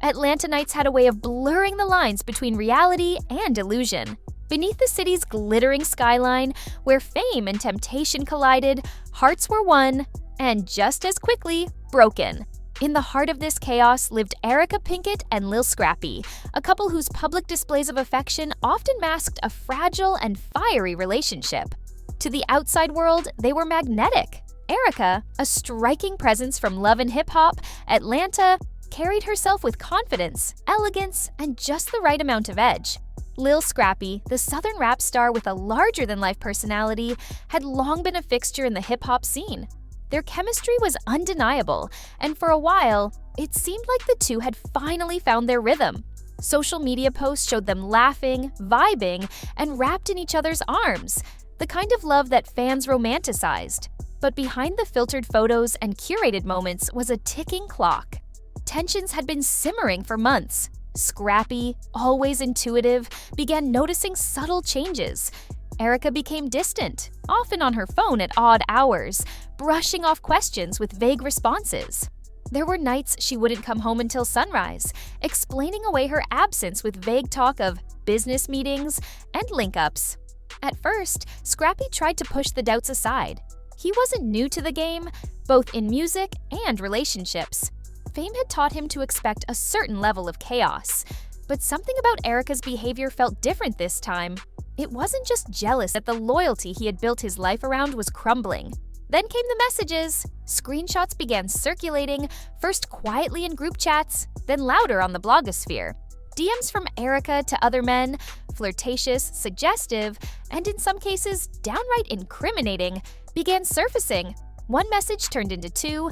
Atlantanites had a way of blurring the lines between reality and illusion. Beneath the city's glittering skyline, where fame and temptation collided, hearts were won, and just as quickly, broken. In the heart of this chaos lived Erica Pinkett and Lil Scrappy, a couple whose public displays of affection often masked a fragile and fiery relationship. To the outside world, they were magnetic. Erica, a striking presence from Love and Hip Hop, Atlanta, carried herself with confidence, elegance, and just the right amount of edge. Lil Scrappy, the southern rap star with a larger-than-life personality, had long been a fixture in the hip-hop scene. Their chemistry was undeniable, and for a while, it seemed like the two had finally found their rhythm. Social media posts showed them laughing, vibing, and wrapped in each other's arms, the kind of love that fans romanticized. But behind the filtered photos and curated moments was a ticking clock. Tensions had been simmering for months. Scrappy, always intuitive, began noticing subtle changes. Erica became distant, often on her phone at odd hours, brushing off questions with vague responses. There were nights she wouldn't come home until sunrise, explaining away her absence with vague talk of business meetings and link-ups. At first, Scrappy tried to push the doubts aside. He wasn't new to the game, both in music and relationships. Fame had taught him to expect a certain level of chaos, but something about Erica's behavior felt different this time. It wasn't just jealous that the loyalty he had built his life around was crumbling. Then came the messages. Screenshots began circulating, first quietly in group chats, then louder on the blogosphere. DMs from Erica to other men, flirtatious, suggestive, and in some cases downright incriminating, began surfacing. One message turned into two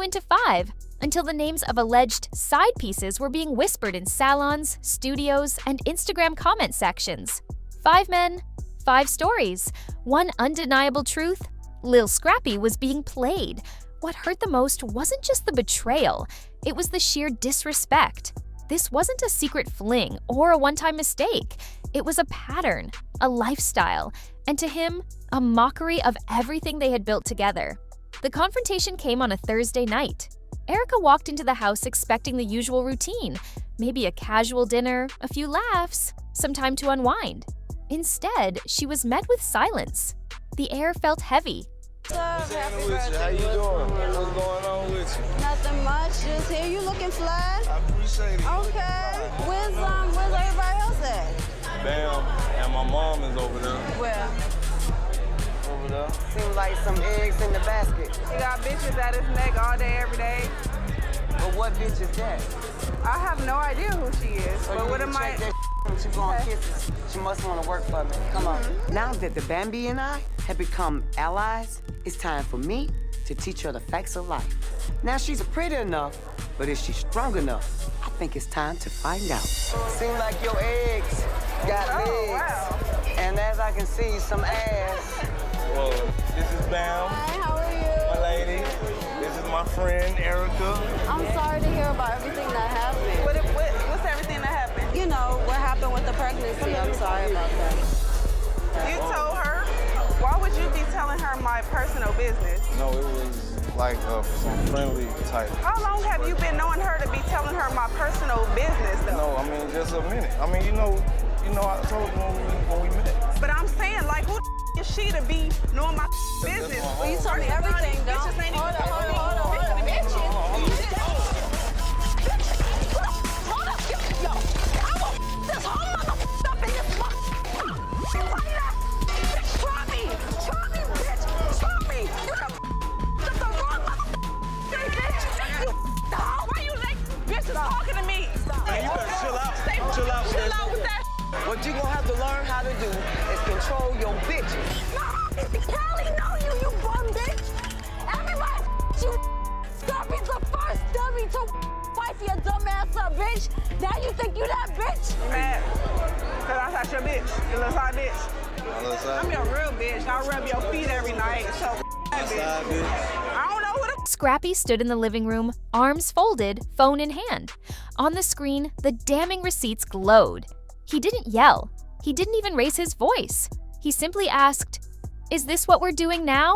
into five, until the names of alleged side pieces were being whispered in salons, studios, and Instagram comment sections. 5 men, 5 stories, one undeniable truth: Lil Scrappy was being played. What hurt the most wasn't just the betrayal, it was the sheer disrespect. This wasn't a secret fling or a one-time mistake. It was a pattern, a lifestyle, and to him, a mockery of everything they had built together. The confrontation came on a Thursday night. Erica walked into the house expecting the usual routine, maybe a casual dinner, a few laughs, some time to unwind. Instead, she was met with silence. The air felt heavy. What's happening with you? How you doing? What's going on with you? Nothing much. Just here. You looking fly? I appreciate it. Okay. Where's everybody else at? Bam. And my mom is over there. Where? Over there. Seems like some eggs in the basket. He got bitches at his neck all day, every day. But what bitch is that? I have no idea who she is. So but you what need am to I? check that when she blowing kisses. She must want to work for me. Come on. Now that the Bambi and I have become allies, it's time for me to teach her the facts of life. Now she's pretty enough, but is she strong enough? I think it's time to find out. Seems like your eggs got legs. Wow. And as I can see, some ass. Well, this is Bam, Hi, how are you? my lady. This is my friend, Erica. I'm sorry to hear about everything that happened. What's everything that happened? You know, what happened with the pregnancy. I'm sorry about that. You told her? Why would you be telling her my personal business? No, it was like some friendly type. How long have you been knowing her to be telling her my personal business, though? No, I mean, just a minute. I mean, you know, I told you when we met. But I'm saying, like, who is she to be knowing my business? Well, you told me everything, though. Bitches ain't even Hold on. Hold up, yo, I will this whole motherfucker up in this Try me, bitch, try me. That's the wrong motherfucker, bitch. You dog. Why you like bitches talking to me? Man, you better chill out. Chill out with Chill that out with that. What you gonna have to learn how to do is control your bitches. No, Kelly know you, you bum bitch. Everybody you. Scrappy's the first dummy to wife your dumb ass up, bitch. Now you think you that bitch? You mad? Cause I thought your bitch, your little side bitch. I'm your real bitch. I rub your feet every night, so that bitch. I don't know who the Scrappy stood in the living room, arms folded, phone in hand. On the screen, the damning receipts glowed. He didn't yell. He didn't even raise his voice. He simply asked, "Is this what we're doing now?"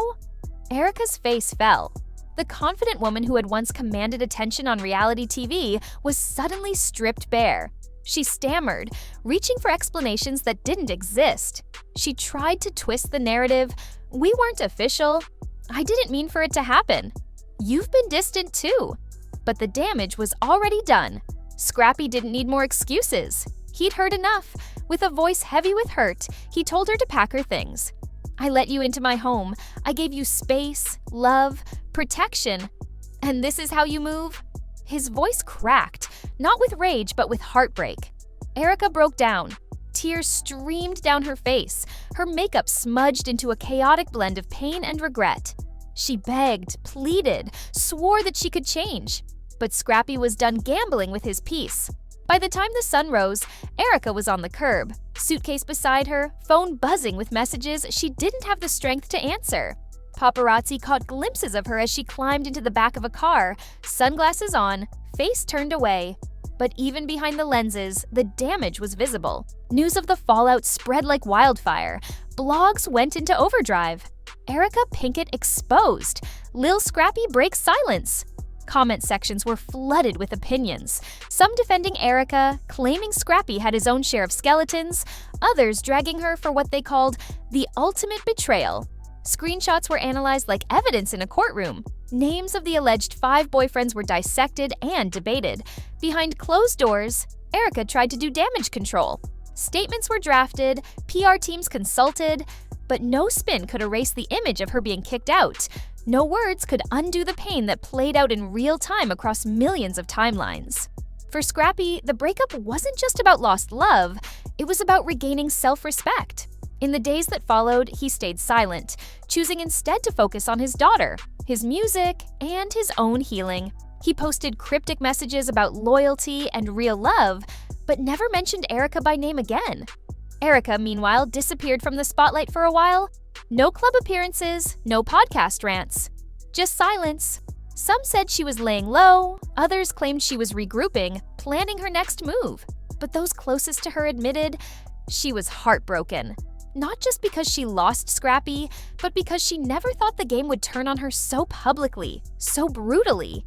Erica's face fell. The confident woman who had once commanded attention on reality TV was suddenly stripped bare. She stammered, reaching for explanations that didn't exist. She tried to twist the narrative. "We weren't official. I didn't mean for it to happen. You've been distant too." But the damage was already done. Scrappy didn't need more excuses. He'd heard enough. With a voice heavy with hurt, he told her to pack her things. "I let you into my home. I gave you space, love, protection. And this is how you move?" His voice cracked, not with rage, but with heartbreak. Erica broke down. Tears streamed down her face, her makeup smudged into a chaotic blend of pain and regret. She begged, pleaded, swore that she could change. But Scrappy was done gambling with his peace. By the time the sun rose, Erica was on the curb, suitcase beside her, phone buzzing with messages she didn't have the strength to answer. Paparazzi caught glimpses of her as she climbed into the back of a car, sunglasses on, face turned away. But even behind the lenses, the damage was visible. News of the fallout spread like wildfire. Blogs went into overdrive. Erica Pinkett exposed. Lil Scrappy breaks silence. Comment sections were flooded with opinions, some defending Erica, claiming Scrappy had his own share of skeletons, others dragging her for what they called the ultimate betrayal. Screenshots were analyzed like evidence in a courtroom. Names of the alleged 5 boyfriends were dissected and debated. Behind closed doors, Erica tried to do damage control. Statements were drafted, PR teams consulted, but no spin could erase the image of her being kicked out. No words could undo the pain that played out in real time across millions of timelines. For Scrappy, the breakup wasn't just about lost love, it was about regaining self-respect. In the days that followed, he stayed silent, choosing instead to focus on his daughter, his music, and his own healing. He posted cryptic messages about loyalty and real love, but never mentioned Erica by name again. Erica, meanwhile, disappeared from the spotlight for a while. No club appearances, no podcast rants. Just silence. Some said she was laying low, others claimed she was regrouping, planning her next move. But those closest to her admitted she was heartbroken. Not just because she lost Scrappy, but because she never thought the game would turn on her so publicly, so brutally.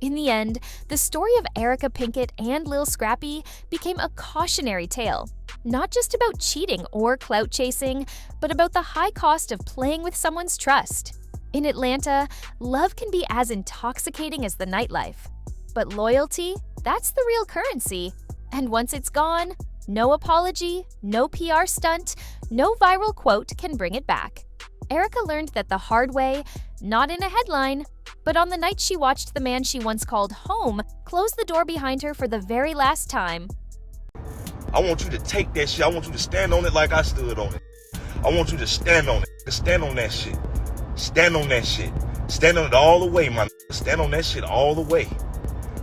In the end, the story of Erica Pinkett and Lil Scrappy became a cautionary tale, not just about cheating or clout chasing, but about the high cost of playing with someone's trust. In Atlanta, love can be as intoxicating as the nightlife. But loyalty, that's the real currency. And once it's gone, no apology, no PR stunt, no viral quote can bring it back. Erica learned that the hard way, not in a headline, but on the night she watched the man she once called home close the door behind her for the very last time. I want you to take that shit. I want you to stand on it like I stood on it. I want you to stand on it. Stand on that shit. Stand on that shit. Stand on it all the way, my nigga. Stand on that shit all the way.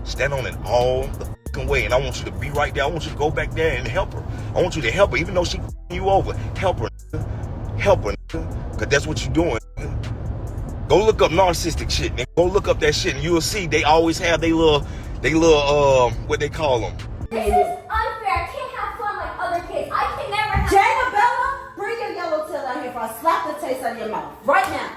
Stand on it all the fucking way. And I want you to be right there. I want you to go back there and help her. I want you to help her, even though she you over. Help her, nigga. Help her, nigga. Because that's what you're doing, nigga. Go look up narcissistic shit, nigga. Go look up that shit and you'll see they always have they little, what they call them. This is unfair. I can't have fun like other kids. I can never have. Jada Bella, bring your yellow tail out here before I slap the taste out of your mouth right now.